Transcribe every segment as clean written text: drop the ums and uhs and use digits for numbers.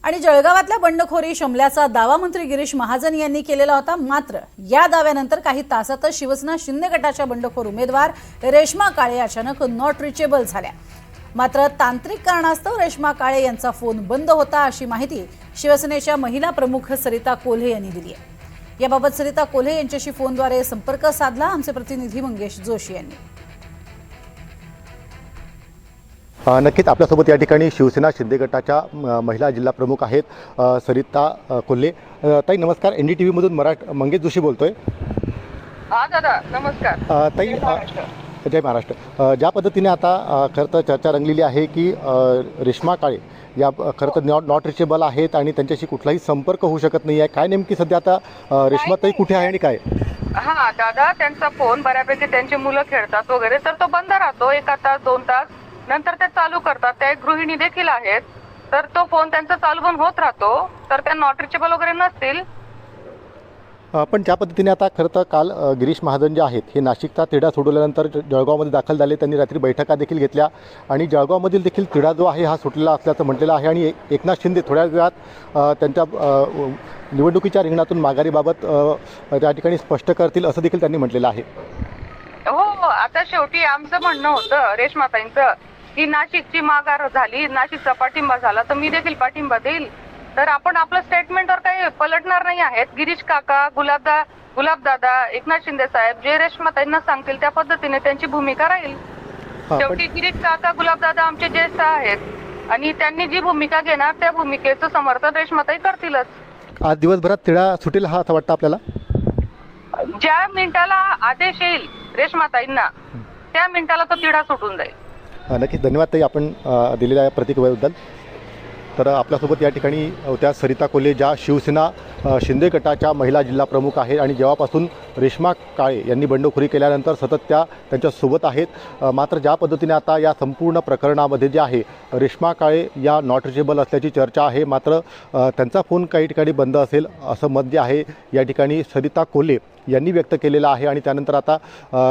आणि जळगावातल्या बंडखोरी शमल्याचा दावा मंत्री गिरीश महाजन यांनी केलेला होता। मात्र या दाव्यानंतर काही तासातच शिवसेना शिंदे गटाच्या बंडखोर उमेदवार रेश्मा काळे अचानक नॉट रिचेबल झाल्या। मात्र तांत्रिक कारणास्तव रेश्मा काळे यांचा फोन बंद होता, अशी माहिती शिवसेनेच्या महिला प्रमुख सरिता कोल्हे यांनी दिली आहे। याबाबत सरिता कोल्हे यांच्याशी फोनद्वारे संपर्क साधला आमचे प्रतिनिधी मंगेश जोशी यांनी। नक्कीच आपल्यासोबत या ठिकाणी शिवसेना शिंदे गटाच्या महिला जिल्हा प्रमुख आहेत सरिता कोल्हे। ताई नमस्कार, NDTV मधून मंगेश जोशी बोलतोय। हा दादा नमस्कार। ताई जय महाराष्ट्र। ज्या पद्धतीने आता खरं तर चर्चा रंगलेली आहे की रेश्मा काळे या खरं तर नॉट रिचेबल आहेत आणि त्यांच्याशी कुठलाही संपर्क होऊ शकत नाही आहे। काय नेमकी सध्या आता रेश्माताई कुठे आहे आणि काय? हा दादा, त्यांचा फोन बऱ्यापैकी त्यांची मुलं खेळतात वगैरे तर तो बंद राहतो 1 तास 2 तास, नंतर ते चालू करतात। त्या एक गृहिणी देखील आहेत, तर तो फोन त्यांचा चालू पण होत राहतो, तर त्या नॉट रिचेबल वगैरे नसतील। पण ज्या पद्धतीने आता खरं तर काल गिरीश महाजन जे आहेत हे नाशिकचा तिढा सोडवल्यानंतर जळगावमध्ये दाखल झाले। त्यांनी रात्री बैठका देखील घेतल्या आणि जळगावमधील देखील तिढा जो आहे हा सुटलेला असल्याचं म्हटलेलं आहे। आणि एकनाथ शिंदे थोड्या वेळात त्यांच्या निवडणुकीच्या रिंगणातून माघारीबाबत त्या ठिकाणी स्पष्ट करतील असं देखील त्यांनी म्हटलेलं आहे। हो, आता शेवटी आमचं म्हणणं होतं रेश्माताईंचं की नाशिकची माघार झाली, नाशिकचा पाठिंबा झाला तर मी देखील पाठिंबा देईल। तर आपण आपलं स्टेटमेंटवर काही पलटणार नाही आहेत। गिरीश काका, गुलाबदादा, एकनाथ शिंदे साहेब जे रेश्माताईंना सांगतील त्या पद्धतीने त्यांची भूमिका राहील। शेवटी गिरीश काका, गुलाबदादा आमचे ज्येष्ठ आहेत आणि त्यांनी जी भूमिका घेणार त्या भूमिकेचं समर्थन रेश्माताई करतीलच। आज दिवसभरात तिढा सुटेल हा असं वाटतं आपल्याला? ज्या मिनिटाला आदेश येईल रेश्माताईंना त्या मिनिटाला तो तिढा सुटून जाईल। नक्कीच धन्यवाद ताई आपण दिलेल्या प्रतिक्रियेबद्दल। तर आपल्यासोबत या ठिकाणी त्या सरिता कोल्हे ज्या शिवसेना शिंदे गटाच्या महिला जिल्हा प्रमुख आहेत आणि जेव्हापासून रेश्मा काळे यांनी बंडखोरी केल्यानंतर सतत त्यांच्यासोबत आहेत। मात्र ज्या पद्धतीने आता या संपूर्ण प्रकरणामध्ये जे आहे रेश्मा काळे या नॉट रिचेबल असल्याची चर्चा आहे, मात्र त्यांचा फोन काही ठिकाणी बंद असेल असं मत जे आहे या ठिकाणी सरिता कोल्हे यांनी व्यक्त केलेला आहे। आणि त्यानंतर आता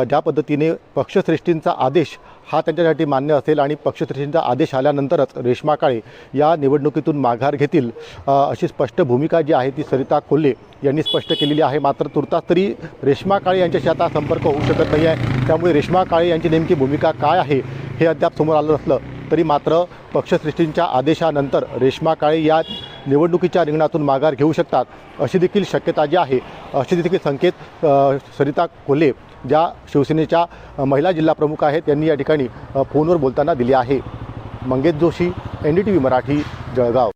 ज्या पद्धतीने पक्षश्रेष्ठींचा आदेश हा त्यांच्यासाठी मान्य असेल आणि पक्षश्रेष्ठींचा आदेश आल्यानंतरच रेश्मा काळे या निवडणुकीतून माघार घेतील अशी स्पष्ट भूमिका जी आहे ती सरिता कोल्हे यांनी स्पष्ट केलेली आहे। मात्र तुर्तास तरी रेश्मा काळे यांच्याशी आता संपर्क होऊ शकत नाही आहे, त्यामुळे रेश्मा काळे यांची नेमकी भूमिका काय आहे हे अद्याप समोर आलं नसलं तरी मात्र पक्षश्रेष्ठींच्या आदेशानंतर रेश्मा काळे या निवडणुकीच्या रिंगणातून माघार घेऊ शकतात अशी देखील शक्यता जी आहे, अशी देखील संकेत सरिता कोल्हे ज्या शिवसेनेच्या महिला जिल्हा प्रमुख आहेत यांनी या ठिकाणी फोनवर बोलताना दिली आहे। मंगेश जोशी, NDTV मराठी, जळगाव।